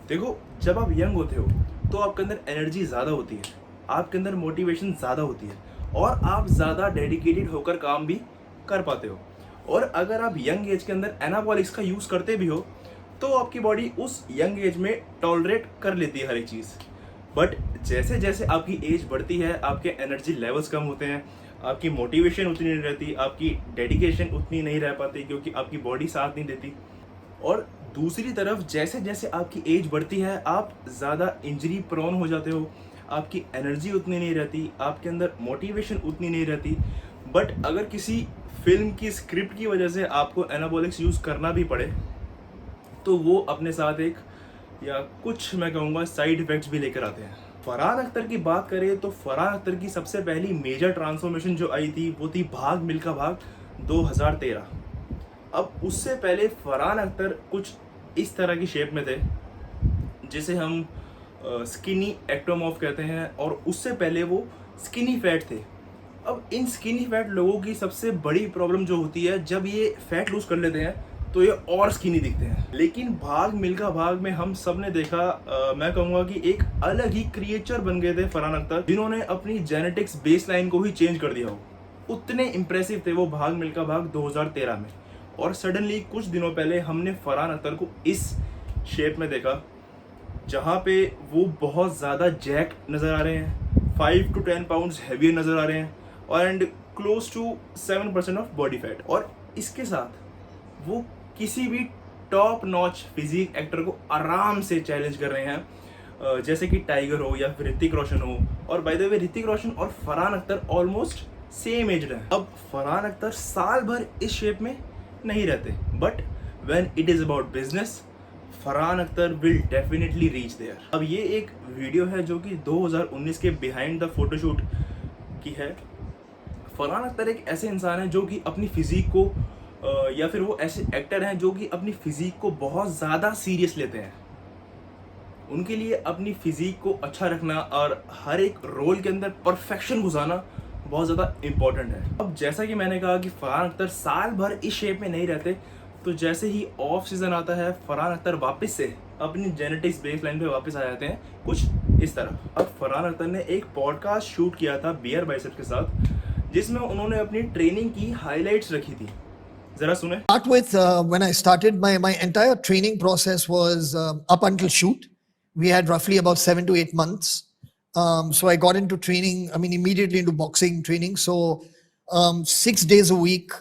देखो, जब आप यंग होते हो तो आपके अंदर एनर्जी ज़्यादा होती है, आपके अंदर मोटिवेशन ज़्यादा होती है और आप ज़्यादा डेडिकेटेड होकर काम भी कर पाते हो। और अगर आप यंग एज के अंदर एनाबॉलिक्स का यूज़ करते भी हो तो आपकी बॉडी उस यंग एज में टॉलरेट कर लेती है हर एक चीज़। बट जैसे जैसे आपकी एज बढ़ती है, आपके एनर्जी लेवल्स कम होते हैं, आपकी मोटिवेशन उतनी नहीं रहती, आपकी डेडिकेशन उतनी नहीं रह पाती क्योंकि आपकी बॉडी साथ नहीं देती। और दूसरी तरफ जैसे जैसे आपकी एज बढ़ती है आप ज़्यादा इंजरी प्रोन हो जाते हो, आपकी एनर्जी उतनी नहीं रहती, आपके अंदर मोटिवेशन उतनी नहीं रहती। बट अगर किसी फिल्म की स्क्रिप्ट की वजह से आपको एनाबॉलिक्स यूज़ करना भी पड़े तो वो अपने साथ एक या कुछ मैं कहूँगा साइड इफ़ेक्ट्स भी लेकर आते हैं। फरहान अख्तर की बात करें तो फरहान अख्तर की सबसे पहली मेजर ट्रांसफॉर्मेशन जो आई थी वो थी भाग मिल्खा भाग 2013। अब उससे पहले फरहान अख्तर कुछ इस तरह की शेप में थे जिसे हम स्किनी एक्टोमॉर्फ कहते हैं, और उससे पहले वो स्किनी फैट थे। अब इन स्किनी फैट लोगों की सबसे बड़ी प्रॉब्लम जो होती है, जब ये फैट लूज कर लेते हैं तो ये और स्किनी दिखते हैं। लेकिन भाग मिल्खा भाग में हम सब ने देखा, मैं कहूँगा कि एक अलग ही क्रिएचर बन गए थे फरहान अख्तर, जिन्होंने अपनी जेनेटिक्स बेस लाइन को ही चेंज कर दिया हो। उतने इम्प्रेसिव थे वो भाग मिल्खा भाग 2013 में। और सडनली कुछ दिनों पहले हमने फरहान अख्तर को इस शेप में देखा जहाँ पे वो बहुत ज़्यादा जैक नज़र आ रहे हैं, 5 to 10 पाउंड्स हैवियर नज़र आ रहे हैं, और and close to 7% of body fat. और इसके साथ वो किसी भी टॉप नॉच फिजिक एक्टर को आराम से चैलेंज कर रहे हैं, जैसे कि टाइगर हो या फिर ऋतिक रोशन हो। और by the way Hrithik Roshan और Farhan Akhtar almost same age है। अब फरहान अख्तर साल भर इस शेप में नहीं रहते, but when it is about business Farhan Akhtar will definitely reach there. अब ये एक वीडियो है जो कि 2019 के बिहाइंड द फोटोशूट की है। फरहान अख्तर एक ऐसे इंसान है जो कि अपनी फिजिक को या फिर वो ऐसे एक्टर हैं जो कि अपनी फिजिक को बहुत ज़्यादा सीरियस लेते हैं। उनके लिए अपनी फिजिक को अच्छा रखना और हर एक रोल के अंदर परफेक्शन घुसाना बहुत ज़्यादा इम्पोर्टेंट है। अब जैसा कि मैंने कहा कि फरहान अख्तर साल भर इस शेप में नहीं रहते, तो जैसे ही ऑफ सीजन आता है फरहान अख्तर वापस से अपनी जेनेटिक्स बेस लाइन पे वापस आ जाते हैं, कुछ इस तरह। अब फरहान अख्तर ने एक पॉडकास्ट शूट किया था बियर बाइसेप के साथ, जिसमें उन्होंने अपनी ट्रेनिंग की हाईलाइट्स रखी थी। जरा सुने। Start with when I started, my entire training process was up until shoot. We had roughly about 7 to 8 months. So I got into training, I mean, immediately into boxing training. So 6 days a week,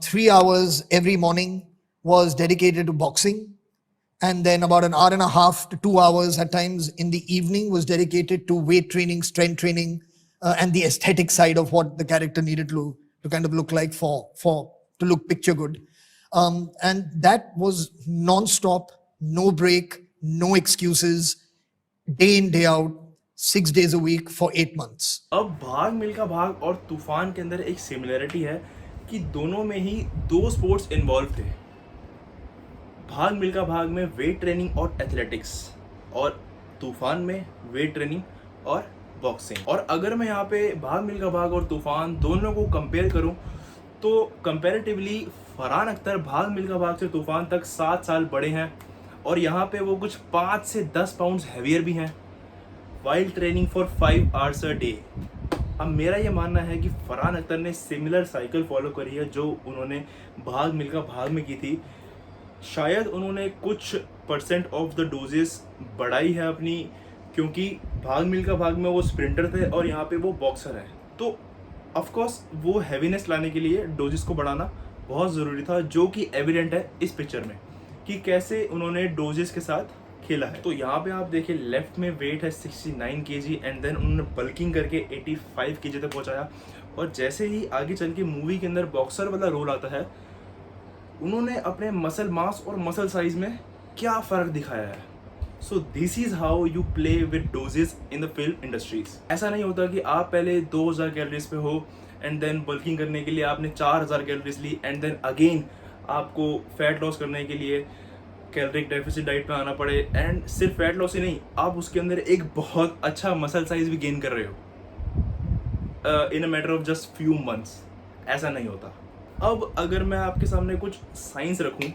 3 hours every morning was dedicated to boxing. And then about an hour and a half to 2 hours at times in the evening was dedicated to weight training, strength training, and the aesthetic side of what the character needed to kind of look like for to look picture good. And that was non-stop, no break, no excuses, day in, day out, 6 days a week for 8 months. अब भाग मिल्खा भाग और तूफान के अंदर एक similarity है कि दोनों में ही दो स्पोर्ट्स इन्वॉल्व थे। भाग मिल्खा भाग में वेट ट्रेनिंग और एथलेटिक्स, और तूफान में वेट ट्रेनिंग और बॉक्सिंग। और अगर मैं यहाँ पे भाग मिल्खा भाग और तूफान दोनों को कंपेयर करूँ तो कंपैरेटिवली फरहान अख्तर भाग मिल्खा भाग से तूफान तक 7 साल बड़े हैं, और यहाँ पे वो कुछ 5 से 10 पाउंड्स हैवियर भी हैं while training for 5 hours a day। अब मेरा ये मानना है कि फरहान अख्तर ने सिमिलर साइकिल फॉलो करी है जो उन्होंने भाग मिल्खा भाग में की थी। शायद उन्होंने कुछ परसेंट ऑफ द डोजेस बढ़ाई है अपनी, क्योंकि भाग मिल्खा भाग में वो स्प्रिंटर थे और यहाँ पे वो बॉक्सर है, तो ऑफ कोर्स वो हैवीनेस लाने के लिए डोजेस को बढ़ाना बहुत ज़रूरी था, जो कि एविडेंट है इस पिक्चर में कि कैसे उन्होंने डोजेस के साथ खेला है। तो यहाँ पे आप देखिए लेफ्ट में वेट है 69 kg, एंड देन उन्होंने बल्किंग करके 85 kg तक पहुँचाया। और जैसे ही आगे चल के मूवी के अंदर बॉक्सर वाला रोल आता है, उन्होंने अपने मसल मास और मसल साइज में क्या फ़र्क दिखाया है। So this is how you play with doses in the film industries. ऐसा नहीं होता कि आप पहले 2000 कैलोरीज पे हो एंड देन बल्किंग करने के लिए आपने 4000 कैलोरीज ली, एंड देन अगेन आपको फैट लॉस करने के लिए कैलोरिक डेफिसिट डाइट पे आना पड़े, एंड सिर्फ फैट लॉस ही नहीं, आप उसके अंदर एक बहुत अच्छा मसल साइज भी गेन कर रहे हो in a matter of just few months. ऐसा नहीं होता। अब अगर मैं आपके सामने कुछ साइंस रखूं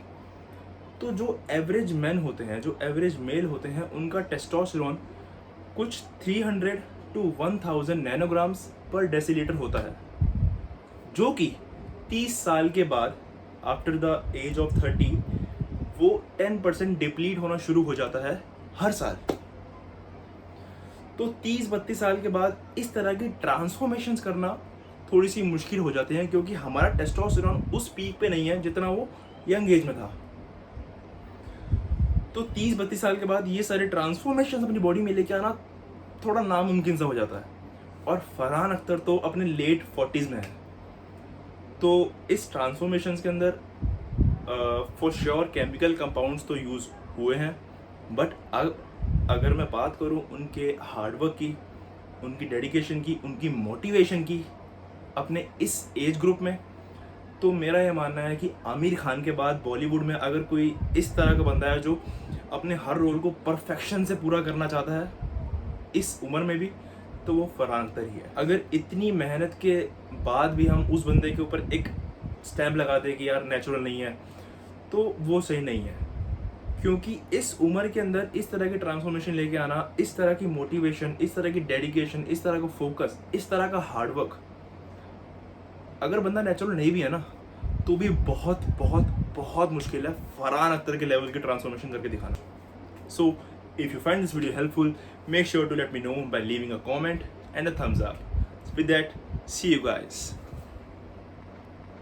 तो जो एवरेज मैन होते हैं, जो एवरेज मेल होते हैं, उनका टेस्टोस्टेरोन कुछ 300 to 1000 नैनोग्राम्स पर डेसीलीटर होता है, जो कि 30 साल के बाद आफ्टर द एज ऑफ 30 वो 10% डिप्लीट होना शुरू हो जाता है हर साल। तो 30-32 साल के बाद इस तरह की ट्रांसफॉर्मेशंस करना थोड़ी सी मुश्किल हो जाती हैं, क्योंकि हमारा टेस्टोस्टेरोन उस पीक पे नहीं है जितना वो यंग एज में था। तो 30-32 साल के बाद ये सारे ट्रांसफॉर्मेशन अपनी बॉडी में लेके आना थोड़ा नामुमकिन सा हो जाता है। और फरहान अख्तर तो अपने लेट 40s में है, तो इस ट्रांसफॉर्मेशंस के अंदर फॉर श्योर केमिकल कंपाउंड्स तो यूज़ हुए हैं, बट अगर मैं बात करूं उनके हार्डवर्क की, उनकी डेडिकेशन की, उनकी मोटिवेशन की अपने इस एज ग्रुप में, तो मेरा यह मानना है कि आमिर खान के बाद बॉलीवुड में अगर कोई इस तरह का बंदा है जो अपने हर रोल को परफेक्शन से पूरा करना चाहता है इस उम्र में भी, तो वो फरहान अख्तर ही है। अगर इतनी मेहनत के बाद भी हम उस बंदे के ऊपर एक स्टैम्प लगा दें कि यार नेचुरल नहीं है, तो वो सही नहीं है। क्योंकि इस उम्र के अंदर इस तरह की ट्रांसफॉर्मेशन लेके आना, इस तरह की मोटिवेशन, इस तरह की डेडिकेशन, इस तरह का फोकस, इस तरह का हार्डवर्क, अगर बंदा नेचुरल नहीं भी है ना, तो भी बहुत बहुत बहुत मुश्किल है फरहान अख्तर के लेवल की ट्रांसफॉर्मेशन करके दिखाना। So if you find this video helpful, make sure to let me know by leaving a comment and a thumbs up. With that, see you guys.